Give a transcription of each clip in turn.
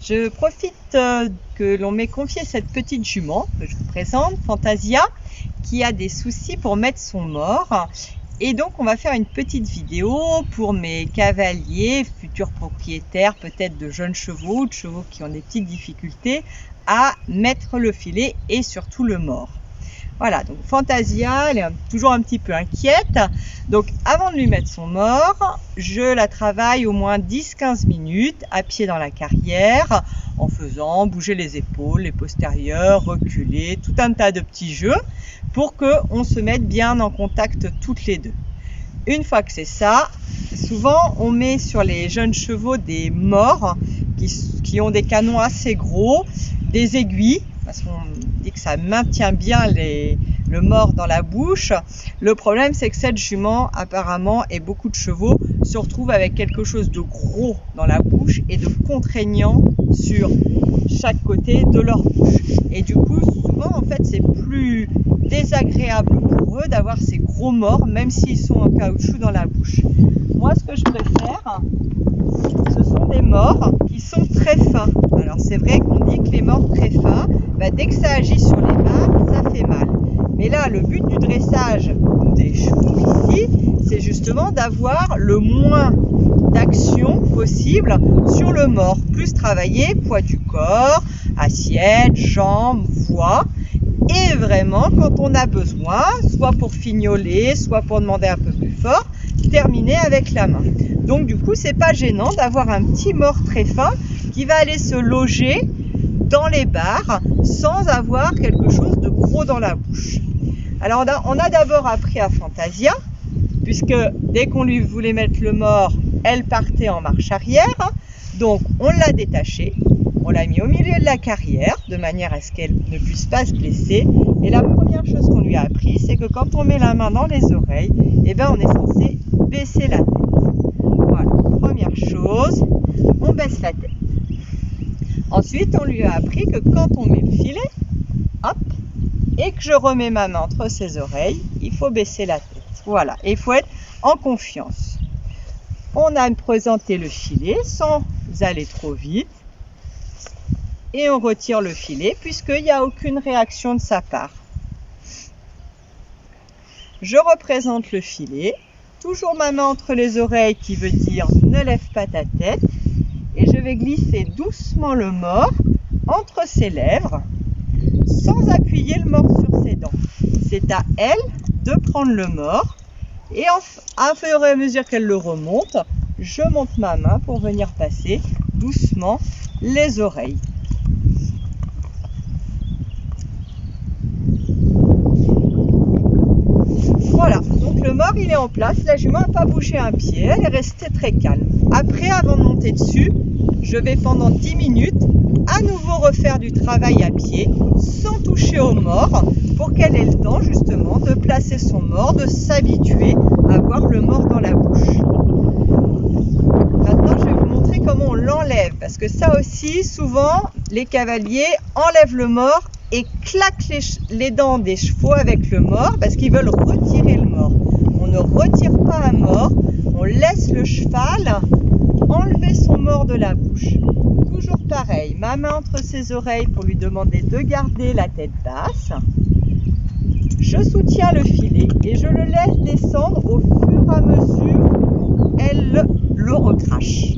Je profite que l'on m'ait confié cette petite jument que je vous présente, Fantasia, qui a des soucis pour mettre son mors. Et donc on va faire une petite vidéo pour mes cavaliers, futurs propriétaires peut-être de jeunes chevaux ou de chevaux qui ont des petites difficultés à mettre le filet et surtout le mors. Voilà, donc Fantasia, elle est toujours un petit peu inquiète. Donc avant de lui mettre son mors, je la travaille au moins 10-15 minutes à pied dans la carrière en faisant bouger les épaules, les postérieurs, reculer, tout un tas de petits jeux pour qu'on se mette bien en contact toutes les deux. Une fois que c'est ça, souvent on met sur les jeunes chevaux des mors qui ont des canons assez gros, des aiguilles, parce qu'on dit que ça maintient bien le mors dans la bouche. Le problème, c'est que cette jument, apparemment, et beaucoup de chevaux, se retrouvent avec quelque chose de gros dans la bouche et de contraignant sur chaque côté de leur bouche. Et du coup, souvent, en fait, c'est plus désagréable pour eux d'avoir ces gros mors, même s'ils sont en caoutchouc dans la bouche. Moi, ce que je préfère, ce sont des mors qui sont très fins. Alors, c'est vrai qu'on dit que les mors très fins, dès que ça agit sur les barres, ça fait mal. Mais là, le but du dressage des chevaux ici, c'est justement d'avoir le moins d'action possible sur le mors. Plus travailler poids du corps, assiette, jambes, voix. Et vraiment, quand on a besoin, soit pour fignoler, soit pour demander un peu plus fort, terminer avec la main. Donc du coup, c'est pas gênant d'avoir un petit mors très fin qui va aller se loger dans les barres sans avoir quelque chose de gros dans la bouche. Alors on a d'abord appris à Fantasia, puisque dès qu'on lui voulait mettre le mors, elle partait en marche arrière. Donc on l'a détachée, on l'a mis au milieu de la carrière, de manière à ce qu'elle ne puisse pas se blesser. Et la première chose qu'on lui a appris, c'est que quand on met la main dans les oreilles, on est censé baisser la tête. Voilà, première chose, on baisse la tête. Ensuite, on lui a appris que quand on met le filet, hop, et que je remets ma main entre ses oreilles, il faut baisser la tête. Voilà, et il faut être en confiance. On a présenté le filet sans aller trop vite. Et on retire le filet puisqu'il n'y a aucune réaction de sa part. Je représente le filet, toujours ma main entre les oreilles qui veut dire ne lève pas ta tête. Et je vais glisser doucement le mors entre ses lèvres sans appuyer le mors sur ses dents. C'est à elle de prendre le mors et à fur et à mesure qu'elle le remonte, je monte ma main pour venir passer doucement les oreilles. Voilà, donc le mors il est en place, la jument n'a pas bougé un pied, elle est restée très calme. Après, avant de monter dessus, je vais pendant 10 minutes à nouveau refaire du travail à pied sans toucher au mors pour qu'elle ait le temps justement de placer son mors, de s'habituer à avoir le mors dans la bouche. Maintenant, je vais vous montrer comment on l'enlève parce que ça aussi, souvent, les cavaliers enlèvent le mors et claquent les dents des chevaux avec le mors parce qu'ils veulent retirer le mors. On ne retire pas un mors, on laisse le cheval enlever son mors de la bouche. Toujours pareil, ma main entre ses oreilles pour lui demander de garder la tête basse. Je soutiens le filet et je le laisse descendre au fur et à mesure où elle le recrache.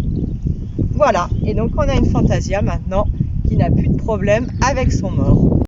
Voilà, et donc on a une Fantasia maintenant qui n'a plus de problème avec son mors.